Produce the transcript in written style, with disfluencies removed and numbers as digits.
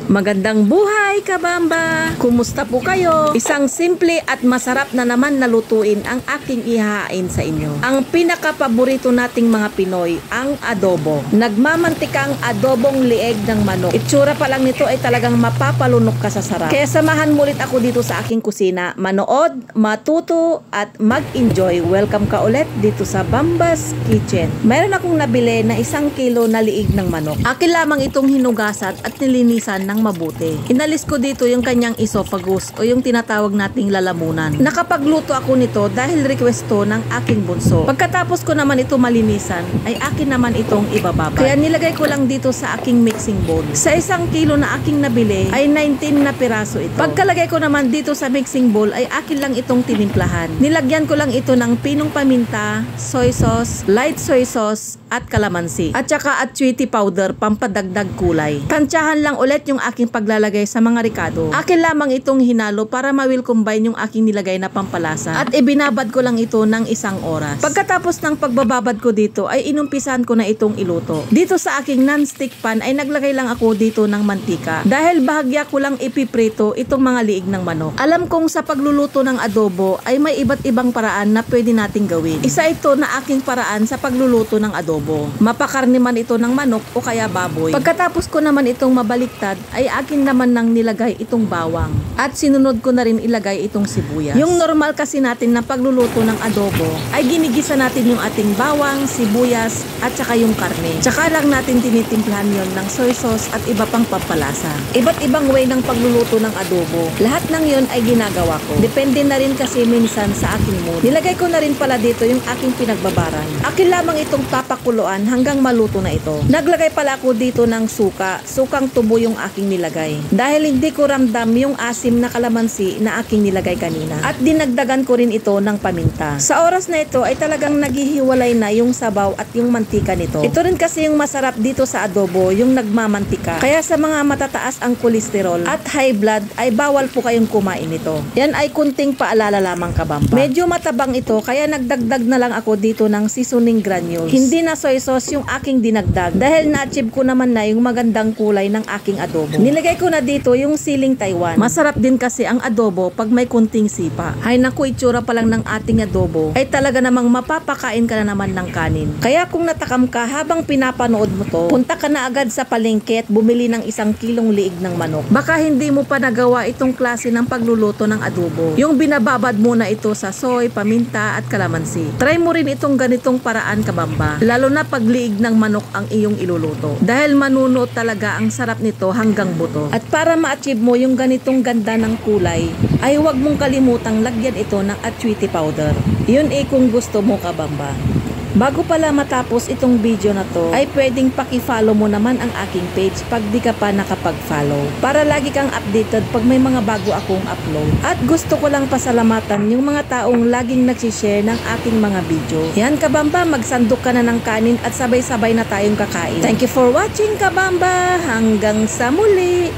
Magandang buhay, kabamba! Kumusta po kayo? Isang simple at masarap na naman na lutuin ang aking ihahain sa inyo. Ang pinaka-paborito nating mga Pinoy, ang adobo. Nagmamantikang adobong lieg ng manok. Itsura pa lang nito ay talagang mapapalunok ka sa sarap. Kaya samahan mo ulit ako dito sa aking kusina. Manood, matuto, at mag-enjoy. Welcome ka ulit dito sa Bamba's Kitchen. Meron akong nabili na 1 kilo na liig ng manok. Akin lamang itong hinugasan at nilinisan ng mabuti. Inalis ko dito yung kanyang esophagus o yung tinatawag nating lalamunan. Nakapagluto ako nito dahil request to ng aking bunso. Pagkatapos ko naman ito malinisan, ay akin naman itong ibababa. Kaya nilagay ko lang dito sa aking mixing bowl. Sa 1 kilo na aking nabili, ay 19 na piraso ito. Pagkalagay ko naman dito sa mixing bowl, ay akin lang itong tinimplahan. Nilagyan ko lang ito ng pinong paminta, soy sauce, light soy sauce, at kalamansi. At saka atsuiti powder, pampadagdag kulay. Tansyahan lang ulit yung aking paglalagay sa mga ricado. Akin lamang itong hinalo para ma-will combine yung aking nilagay na pampalasa. At ibinabad ko lang ito ng 1 oras. Pagkatapos ng pagbababad ko dito, ay inumpisan ko na itong iluto. Dito sa aking non-stick pan ay naglagay lang ako dito ng mantika. Dahil bahagya ko lang ipiprito itong mga liig ng manok. Alam kong sa pagluluto ng adobo ay may iba't ibang paraan na pwede nating gawin. Isa ito na aking paraan sa pagluluto ng adobo. Mapakarni man ito ng manok o kaya baboy. Pagkatapos ko naman itong mabaliktad, ay akin naman nang nilagay itong bawang. At sinunod ko na rin ilagay itong sibuyas. Yung normal kasi natin na pagluluto ng adobo, ay ginigisa natin yung ating bawang, sibuyas, at saka yung karne. Tsaka lang natin tinitimplahan yon ng soy sauce at iba pang pampalasa. Iba't ibang way ng pagluluto ng adobo. Lahat ng yon ay ginagawa ko. Depende na rin kasi minsan sa aking mood. Nilagay ko na rin pala dito yung aking pinagbabaran. Akin lamang itong papakuluan hanggang maluto na ito. Naglagay pala ako dito ng suka. Sukang tubo yung aking nilagay. Dahil hindi ko ramdam yung asim na kalamansi na aking nilagay kanina. At dinagdagan ko rin ito ng paminta. Sa oras na ito ay talagang naghihiwalay na yung sabaw at yung mantika nito. Ito rin kasi yung masarap dito sa adobo, yung nagmamantika. Kaya sa mga matataas ang kolesterol at high blood ay bawal po kayong kumain nito. Yan ay kunting paalala lamang, kabamba. Medyo matabang ito kaya nagdagdag na lang ako dito ng seasoning granules. Hindi na soy sauce yung aking dinagdag dahil na-achieve ko naman na yung magandang kulay ng aking adobo. Nilagay ko na dito yung siling Taiwan. Masarap din kasi ang adobo pag may kunting sipa. Hay naku, itsura pa lang ng ating adobo ay talaga namang mapapakain ka na naman ng kanin. Kaya kung natakam ka habang pinapanood mo to, punta ka na agad sa palengke at bumili ng 1 kilong liig ng manok. Baka hindi mo pa nagawa itong klase ng pagluluto ng adobo. Yung binababad muna ito sa soy, paminta at kalamansi. Try mo rin itong ganitong paraan, kabamba. Lalo na pag liig ng manok ang iyong iluluto. Dahil manuno talaga ang sarap nito hanggang buto. At para ma-achieve mo yung ganitong ganda ng kulay, ay huwag mong kalimutang lagyan ito ng atsuiti powder. Yun kung gusto mo, kabamba. Bago pala matapos itong video na to, ay pwedeng paki-follow mo naman ang aking page pag di ka pa nakapag-follow. Para lagi kang updated pag may mga bago akong upload. At gusto ko lang pasalamatan yung mga taong laging nagsishare ng aking mga video. Yan, kabamba, magsandok ka na ng kanin at sabay-sabay na tayong kakain. Thank you for watching, kabamba! Hanggang sa muli!